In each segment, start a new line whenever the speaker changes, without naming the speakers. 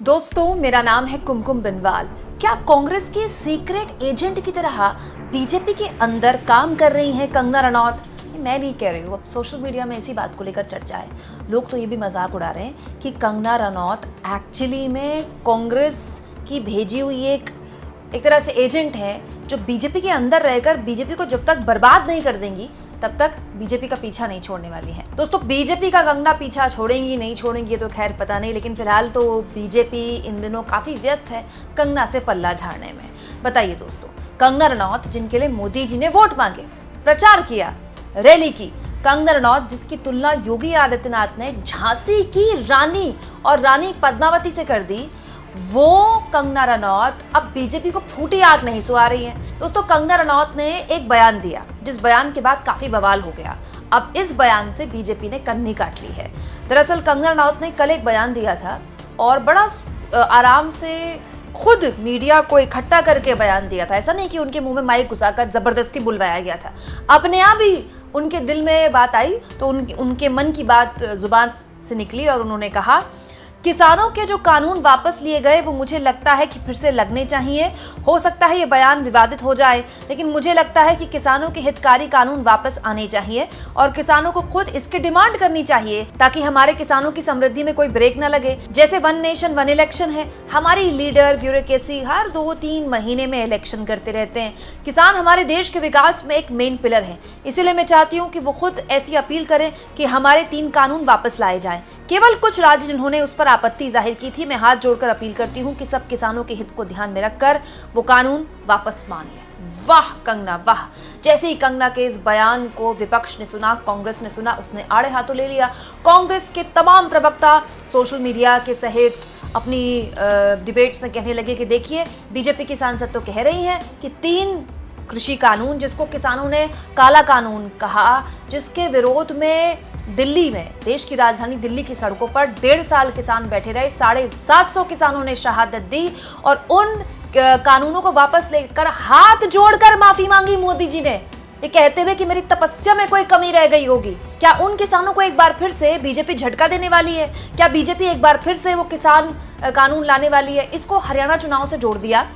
दोस्तों, मेरा नाम है कुमकुम बिनवाल। क्या कांग्रेस के सीक्रेट एजेंट की तरह बीजेपी के अंदर काम कर रही हैं कंगना रनौत? मैं नहीं कह रही हूँ, अब सोशल मीडिया में इसी बात को लेकर चर्चा है। लोग तो ये भी मजाक उड़ा रहे हैं कि कंगना रनौत एक्चुअली में कांग्रेस की भेजी हुई एक तरह से एजेंट है, जो बीजेपी के अंदर रहकर बीजेपी को जब तक बर्बाद नहीं कर देंगी तब तक बीजेपी का पीछा नहीं छोड़ने वाली है। दोस्तों, बीजेपी का कंगना पीछा छोड़ेंगी नहीं छोड़ेंगी ये तो खैर पता नहीं, लेकिन फिलहाल तो बीजेपी इन दिनों काफी व्यस्त है कंगना से पल्ला झाड़ने में। बताइए दोस्तों, कंगना रनौत जिनके लिए मोदी जी ने वोट मांगे, प्रचार किया, रैली की, कंगना रनौत जिसकी तुलना योगी आदित्यनाथ ने झांसी की रानी और रानी पद्मावती से कर दी, वो कंगना रनौत अब बीजेपी को फूटी आग नहीं सुहा रही है। दोस्तों, कंगना रनौत ने एक बयान दिया जिस बयान के बाद काफी बवाल हो गया। अब इस बयान से बीजेपी ने कन्नी काट ली है। दरअसल कंगना रनौत ने कल एक बयान दिया था और बड़ा आराम से खुद मीडिया को इकट्ठा करके बयान दिया था। ऐसा नहीं कि उनके मुंह में माइक घुसाकर जबरदस्ती बुलवाया गया था। अपने आप ही उनके दिल में बात आई तो उनके मन की बात जुबान से निकली और उन्होंने कहा, किसानों के जो कानून वापस लिए गए वो मुझे लगता है कि फिर से लगने चाहिए। हो सकता है ये बयान विवादित हो जाए, लेकिन मुझे लगता है कि किसानों के हितकारी कानून वापस आने चाहिए और किसानों को खुद इसकी डिमांड करनी चाहिए ताकि हमारे किसानों की समृद्धि में कोई ब्रेक न लगे। जैसे वन नेशन वन इलेक्शन है, हमारी लीडर ब्यूरोक्रेसी हर 2-3 महीने में इलेक्शन करते रहते हैं। किसान हमारे देश के विकास में एक मेन पिलर है, इसीलिए मैं चाहती हूँ कि वो खुद ऐसी अपील करें कि हमारे 3 कानून वापस लाए जाएं। केवल कुछ राज्य जिन्होंने उस पर आपत्ति जाहिर की थी, मैं हाथ जोड़कर अपील करती हूँ कि सब किसानों के हित को ध्यान में रखकर वो कानून वापस मान लें। वाह कंगना वाह! जैसे ही कंगना के इस बयान को विपक्ष ने सुना, कांग्रेस ने सुना, उसने आड़े हाथों ले लिया। कांग्रेस के तमाम प्रवक्ता सोशल मीडिया के सहित अपनी डिबेट्स में कहने लगे कि देखिए, बीजेपी की सांसद तो कह रही हैं कि 3 कृषि कानून, जिसको किसानों ने काला कानून कहा, जिसके विरोध में दिल्ली में, देश की राजधानी दिल्ली की सड़कों पर 1.5 साल किसान बैठे रहे, 750 किसानों ने शहादत दी और उन कानूनों को वापस लेकर हाथ जोड़कर माफी मांगी मोदी जी ने, ये कहते हुए कि मेरी तपस्या में कोई कमी रह गई होगी। क्या उन किसानों को एक बार फिर से बीजेपी झटका देने वाली है? क्या बीजेपी एक बार फिर से वो किसान कानून लाने वाली है? इसको हरियाणा चुनाव से जोड़ दिया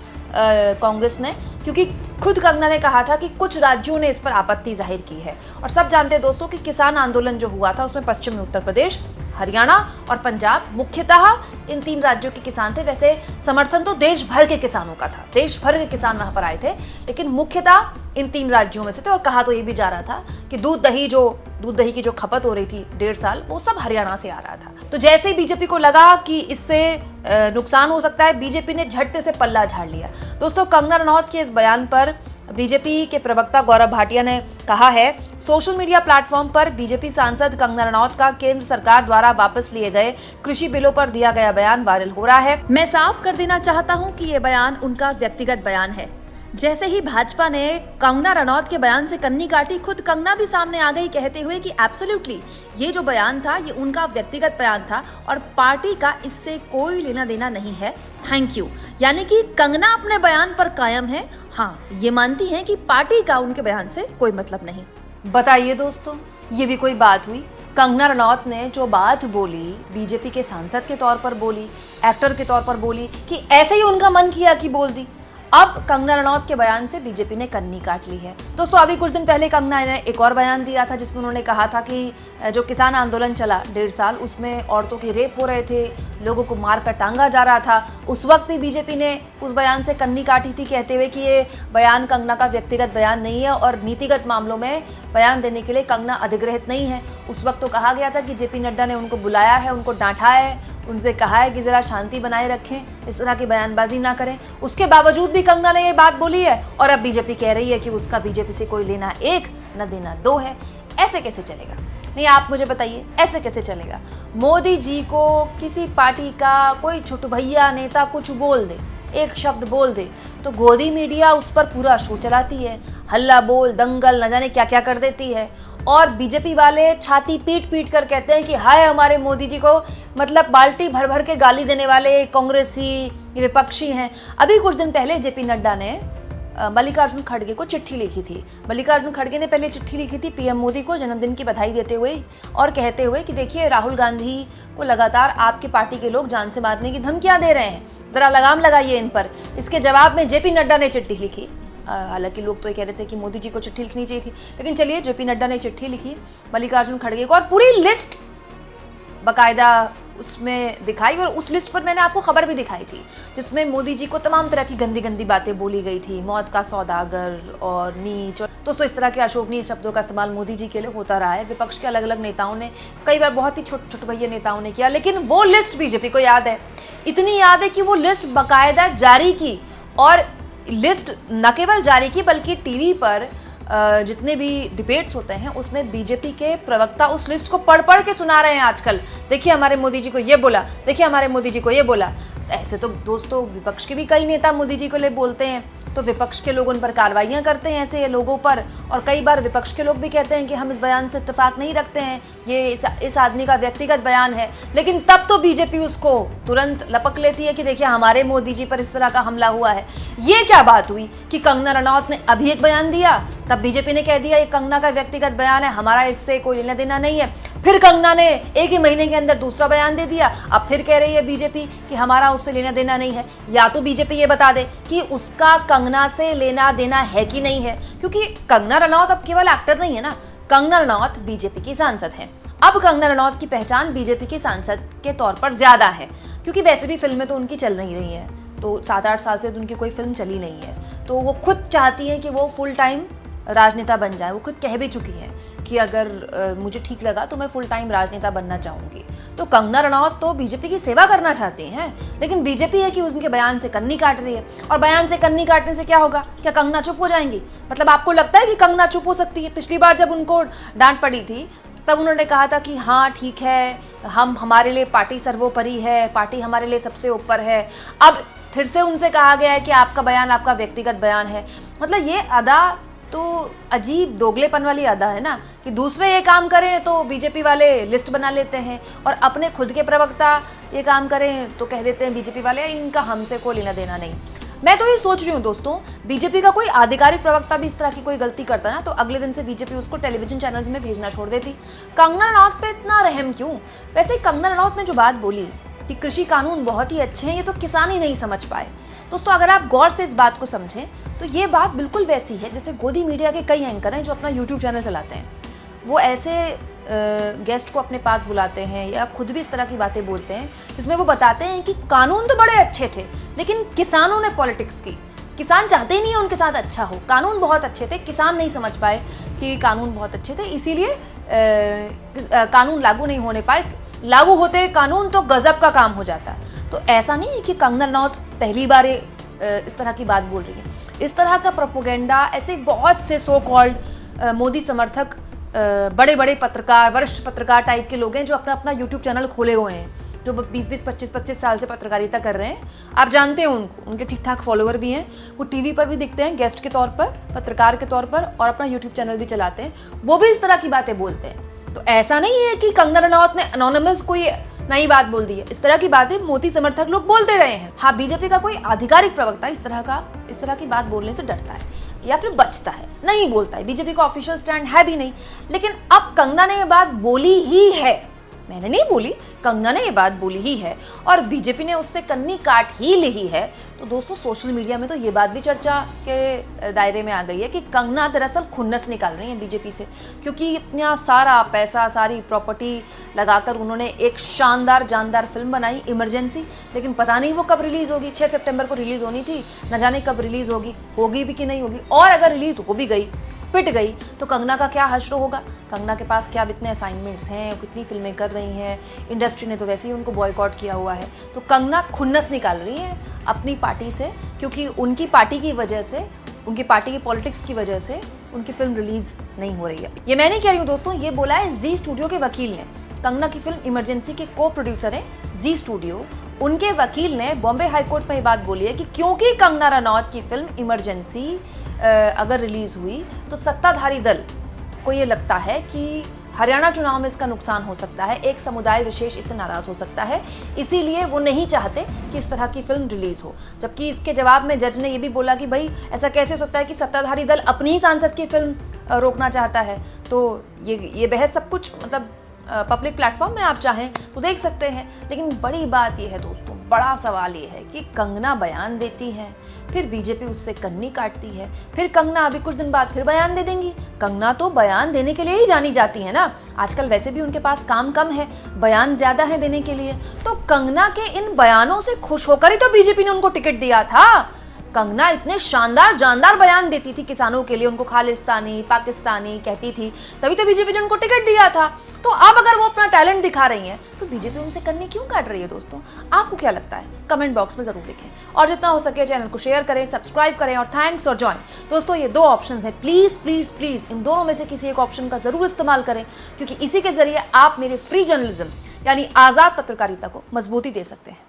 कांग्रेस ने, क्योंकि खुद कंगना ने कहा था कि कुछ राज्यों ने इस पर आपत्ति जाहिर की है। और सब जानते हैं दोस्तों कि किसान आंदोलन जो हुआ था उसमें पश्चिमी उत्तर प्रदेश, हरियाणा और पंजाब मुख्यतः इन 3 राज्यों के किसान थे। वैसे समर्थन तो देश भर के किसानों का था, देश भर के किसान वहां पर आए थे, लेकिन मुख्यतः इन 3 राज्यों में से थे। और कहा तो ये भी जा रहा था कि दूध दही की जो खपत हो रही थी 1.5 साल, वो सब हरियाणा से आ रहा था। तो जैसे ही बीजेपी को लगा कि इससे नुकसान हो सकता है, बीजेपी ने झटके से पल्ला झाड़ लिया। दोस्तों, कंगना रनौत के इस बयान पर बीजेपी के प्रवक्ता गौरव भाटिया ने कहा है, सोशल मीडिया प्लेटफॉर्म पर बीजेपी सांसद कंगना रनौत का केंद्र सरकार द्वारा वापस लिए गए कृषि बिलों पर दिया गया बयान वायरल हो रहा है। मैं साफ कर देना चाहता हूं कि ये बयान उनका व्यक्तिगत बयान है। जैसे ही भाजपा ने कंगना रनौत के बयान से कन्नी काटी, खुद कंगना भी सामने आ गई कहते हुए कि एब्सोल्युटली ये जो बयान था ये उनका व्यक्तिगत बयान था और पार्टी का इससे कोई लेना देना नहीं है, थैंक यू। यानी कि कंगना अपने बयान पर कायम है, हाँ ये मानती हैं कि पार्टी का उनके बयान से कोई मतलब नहीं। बताइए दोस्तों, ये भी कोई बात हुई? कंगना रनौत ने जो बात बोली बीजेपी के सांसद के तौर पर बोली, एक्टर के तौर पर बोली कि ऐसे ही उनका मन किया कि बोल दी। अब कंगना रनौत के बयान से बीजेपी ने कन्नी काट ली है। दोस्तों, अभी कुछ दिन पहले कंगना ने एक और बयान दिया था जिसमें उन्होंने कहा था कि जो किसान आंदोलन चला 1.5 साल, उसमें औरतों के रेप हो रहे थे, लोगों को मारकर टांगा जा रहा था। उस वक्त भी बीजेपी ने उस बयान से कन्नी काटी थी, कहते हुए कि ये बयान कंगना का व्यक्तिगत बयान नहीं है और नीतिगत मामलों में बयान देने के लिए कंगना अधिग्रहित नहीं है। उस वक्त तो कहा गया था कि जेपी नड्डा ने उनको बुलाया है, उनको डांटा है, उनसे कहा है कि जरा शांति बनाए रखें, इस तरह की बयानबाजी ना करें। उसके बावजूद भी कंगना ने ये बात बोली है और अब बीजेपी कह रही है कि उसका बीजेपी से कोई लेना 1 न देना 2 है। ऐसे कैसे चलेगा? नहीं, आप मुझे बताइए, ऐसे कैसे चलेगा? मोदी जी को किसी पार्टी का कोई छोटू भैया नेता कुछ बोल दे, एक शब्द बोल दे, तो गोदी मीडिया उस पर पूरा शो चलाती है, हल्ला बोल, दंगल, न जाने क्या क्या कर देती है। और बीजेपी वाले छाती पीट पीट कर कहते हैं कि हाय हमारे मोदी जी को, मतलब बाल्टी भर भर के गाली देने वाले कांग्रेसी विपक्षी हैं। अभी कुछ दिन पहले जेपी नड्डा ने मल्लिकार्जुन खड़गे को चिट्ठी लिखी थी। मल्लिकार्जुन खड़गे ने पहले चिट्ठी लिखी थी पीएम मोदी को जन्मदिन की बधाई देते हुए और कहते हुए कि देखिए राहुल गांधी को लगातार आपकी पार्टी के लोग जान से मारने की धमकियां दे रहे हैं, ज़रा लगाम लगाइए इन पर। इसके जवाब में जेपी नड्डा ने चिट्ठी लिखी। हालांकि लोग तो ये कह रहे थे कि मोदी जी को चिट्ठी लिखनी चाहिए थी, लेकिन चलिए जेपी नड्डा ने चिट्ठी लिखी मल्लिकार्जुन खड़गे को और पूरी लिस्ट बाकायदा उसमें दिखाई, और उस लिस्ट पर मैंने आपको खबर भी दिखाई थी जिसमें मोदी जी को तमाम तरह की गंदी गंदी बातें बोली गई थी, मौत का सौदागर और नीच। दोस्तों इस तरह के अशोभनीय शब्दों का इस्तेमाल मोदी जी के लिए होता रहा है। विपक्ष के अलग अलग नेताओं ने, कई बार बहुत ही छोटे छोटे भैया नेताओं ने किया, लेकिन वो लिस्ट बीजेपी को याद है। इतनी याद है कि वो लिस्ट बाकायदा जारी की, और लिस्ट न केवल जारी की बल्कि टीवी पर जितने भी डिबेट्स होते हैं उसमें बीजेपी के प्रवक्ता उस लिस्ट को पढ़ पढ़ के सुना रहे हैं आजकल। देखिए हमारे मोदी जी को ये बोला, देखिए हमारे मोदी जी को ये बोला। ऐसे तो दोस्तों विपक्ष के भी कई नेता मोदी जी को ले बोलते हैं, तो विपक्ष के लोग उन पर कार्रवाइयां करते हैं ऐसे लोगों पर, और कई बार विपक्ष के लोग भी कहते हैं कि हम इस बयान से इत्तेफाक नहीं रखते हैं, ये इस आदमी का व्यक्तिगत बयान है। लेकिन तब तो बीजेपी उसको तुरंत लपक लेती है कि देखिए हमारे मोदी जी पर इस तरह का हमला हुआ है। ये क्या बात हुई कि कंगना रनौत ने अभी एक बयान दिया, तब बीजेपी ने कह दिया ये कंगना का व्यक्तिगत बयान है, हमारा इससे कोई लेना देना नहीं है। फिर कंगना ने एक ही महीने के अंदर दूसरा बयान दे दिया, अब फिर कह रही है बीजेपी कि हमारा उससे लेना देना नहीं है। या तो बीजेपी ये बता दे कि उसका कंगना से लेना देना है कि नहीं है, क्योंकि कंगना रनौत अब केवल एक्टर नहीं है ना, कंगना रनौत बीजेपी की सांसद है। अब कंगना रनौत की पहचान बीजेपी की सांसद के तौर पर ज्यादा है, क्योंकि वैसे भी फिल्में तो उनकी चल नहीं रही है, तो 7-8 साल से तो उनकी कोई फिल्म चली नहीं है, तो वो खुद चाहती है कि वो फुल टाइम राजनेता बन जाए। वो खुद कह भी चुकी है कि अगर मुझे ठीक लगा तो मैं फुल टाइम राजनेता बनना चाहूँगी। तो कंगना रनौत तो बीजेपी की सेवा करना चाहती हैं, लेकिन बीजेपी है कि उनके बयान से कन्नी काट रही है। और बयान से कन्नी काटने से क्या होगा? क्या कंगना चुप हो जाएंगी? मतलब आपको लगता है कि कंगना चुप हो सकती है? पिछली बार जब उनको डांट पड़ी थी तब उन्होंने कहा था कि हाँ ठीक है, हमारे लिए पार्टी सर्वोपरि है, पार्टी हमारे लिए सबसे ऊपर है। अब फिर से उनसे कहा गया है कि आपका बयान आपका व्यक्तिगत बयान है। मतलब ये अदा तो अजीब दोगलेपन वाली अदा है ना, कि दूसरे ये काम करें तो बीजेपी वाले लिस्ट बना लेते हैं, और अपने खुद के प्रवक्ता ये काम करें तो कह देते हैं बीजेपी वाले इनका हमसे कोई लेना देना नहीं। मैं तो ये सोच रही हूँ दोस्तों, बीजेपी का कोई आधिकारिक प्रवक्ता भी इस तरह की कोई गलती करता ना, तो अगले दिन से बीजेपी उसको टेलीविजन चैनल्स में भेजना छोड़ देती। कंगना रनौत पे इतना रहम क्यों? वैसे कंगना रनौत ने जो बात बोली कि कृषि कानून बहुत ही अच्छे हैं, ये तो किसान ही नहीं समझ पाए। दोस्तों अगर आप गौर से इस बात को समझें तो ये बात बिल्कुल वैसी है जैसे गोदी मीडिया के कई एंकर हैं जो अपना यूट्यूब चैनल चलाते हैं। वो ऐसे गेस्ट को अपने पास बुलाते हैं या खुद भी इस तरह की बातें बोलते हैं जिसमें वो बताते हैं कि कानून तो बड़े अच्छे थे, लेकिन किसानों ने पॉलिटिक्स की। किसान चाहते ही नहीं है उनके साथ अच्छा हो। कानून बहुत अच्छे थे, किसान नहीं समझ पाए कि कानून बहुत अच्छे थे, इसीलिए कानून लागू नहीं होने पाए। लागू होते कानून तो गजब का काम हो जाता। तो ऐसा नहीं है कि कंगना रनौत पहली बार इस तरह की बात बोल रही है। इस तरह का प्रोपोगेंडा ऐसे बहुत से सो कॉल्ड मोदी समर्थक बड़े बड़े पत्रकार, वरिष्ठ पत्रकार टाइप के लोग हैं जो अपना अपना यूट्यूब चैनल खोले हुए हैं, जो 20-20, 25-25 साल से पत्रकारिता कर रहे हैं। आप जानते हैं उनको, उनके ठीक ठाक फॉलोअर भी हैं, वो टीवी पर भी दिखते हैं गेस्ट के तौर पर, पत्रकार के तौर पर, और अपना यूट्यूब चैनल भी चलाते हैं। वो भी इस तरह की बातें बोलते हैं। तो ऐसा नहीं है कि कंगना रनौत ने अनोनिमस कोई नई बात बोल दी है। इस तरह की बातें मोदी समर्थक लोग बोलते रहे हैं। हाँ, बीजेपी का कोई आधिकारिक प्रवक्ता इस तरह की बात बोलने से डरता है या फिर बचता है, नहीं बोलता है। बीजेपी का ऑफिशियल स्टैंड है भी नहीं। लेकिन अब कंगना ने ये बात बोली ही है, मैंने नहीं बोली, कंगना ने ये बात बोली ही है, और बीजेपी ने उससे कन्नी काट ही ली है। तो दोस्तों सोशल मीडिया में तो ये बात भी चर्चा के दायरे में आ गई है कि कंगना दरअसल खुन्नस निकाल रही है बीजेपी से, क्योंकि इतना सारा पैसा, सारी प्रॉपर्टी लगाकर उन्होंने एक शानदार जानदार फिल्म बनाई इमरजेंसी, लेकिन पता नहीं वो कब रिलीज होगी। 6 सितंबर को रिलीज होनी थी, न जाने कब रिलीज होगी भी कि नहीं होगी। और अगर रिलीज हो भी गई, पिट गई, तो कंगना का क्या हश्र होगा? कंगना के पास क्या इतने असाइनमेंट्स हैं, कितनी फिल्में कर रही हैं, इंडस्ट्री ने तो वैसे ही उनको बॉयकॉट किया हुआ है। तो कंगना खुन्नस निकाल रही है अपनी पार्टी से, क्योंकि उनकी पार्टी की वजह से, उनकी पार्टी की पॉलिटिक्स की वजह से उनकी फिल्म रिलीज नहीं हो रही है। ये मैं नहीं कह रही हूँ दोस्तों, ये बोला है जी स्टूडियो के वकील ने। कंगना की फिल्म इमरजेंसी के को प्रोड्यूसर हैं जी स्टूडियो, उनके वकील ने बॉम्बे हाई कोर्ट में ये बात बोली है कि क्योंकि कंगना रनौत की फिल्म इमरजेंसी अगर रिलीज हुई तो सत्ताधारी दल को ये लगता है कि हरियाणा चुनाव में इसका नुकसान हो सकता है, एक समुदाय विशेष इससे नाराज हो सकता है, इसीलिए वो नहीं चाहते कि इस तरह की फिल्म रिलीज हो। जबकि इसके जवाब में जज ने ये भी बोला कि भाई ऐसा कैसे हो सकता है कि सत्ताधारी दल अपनी ही सांसद की फिल्म रोकना चाहता है। तो ये बहस सब कुछ मतलब पब्लिक प्लेटफॉर्म में आप चाहें तो देख सकते हैं। लेकिन बड़ी बात यह है दोस्तों, बड़ा सवाल ये है कि कंगना बयान देती है, फिर बीजेपी उससे कन्नी काटती है, फिर कंगना अभी कुछ दिन बाद फिर बयान दे देंगी। कंगना तो बयान देने के लिए ही जानी जाती है ना, आजकल वैसे भी उनके पास काम कम है, बयान ज्यादा है देने के लिए। तो कंगना के इन बयानों से खुश होकर ही तो बीजेपी ने उनको टिकट दिया था। कंगना इतने शानदार जानदार बयान देती थी किसानों के लिए, उनको खालिस्तानी पाकिस्तानी कहती थी, तभी तो बीजेपी ने उनको टिकट दिया था। तो अब अगर वो अपना टैलेंट दिखा रही हैं तो बीजेपी उनसे कन्नी क्यों काट रही है दोस्तों? आपको क्या लगता है? कमेंट बॉक्स में जरूर लिखें और जितना हो सके चैनल को शेयर करें, सब्सक्राइब करें और थैंक्स और ज्वाइन। दोस्तों ये 2 ऑप्शन है, प्लीज प्लीज प्लीज इन दोनों में से किसी एक ऑप्शन का जरूर इस्तेमाल करें, क्योंकि इसी के जरिए आप मेरे फ्री जर्नलिज्म यानी आजाद पत्रकारिता को मजबूती दे सकते हैं।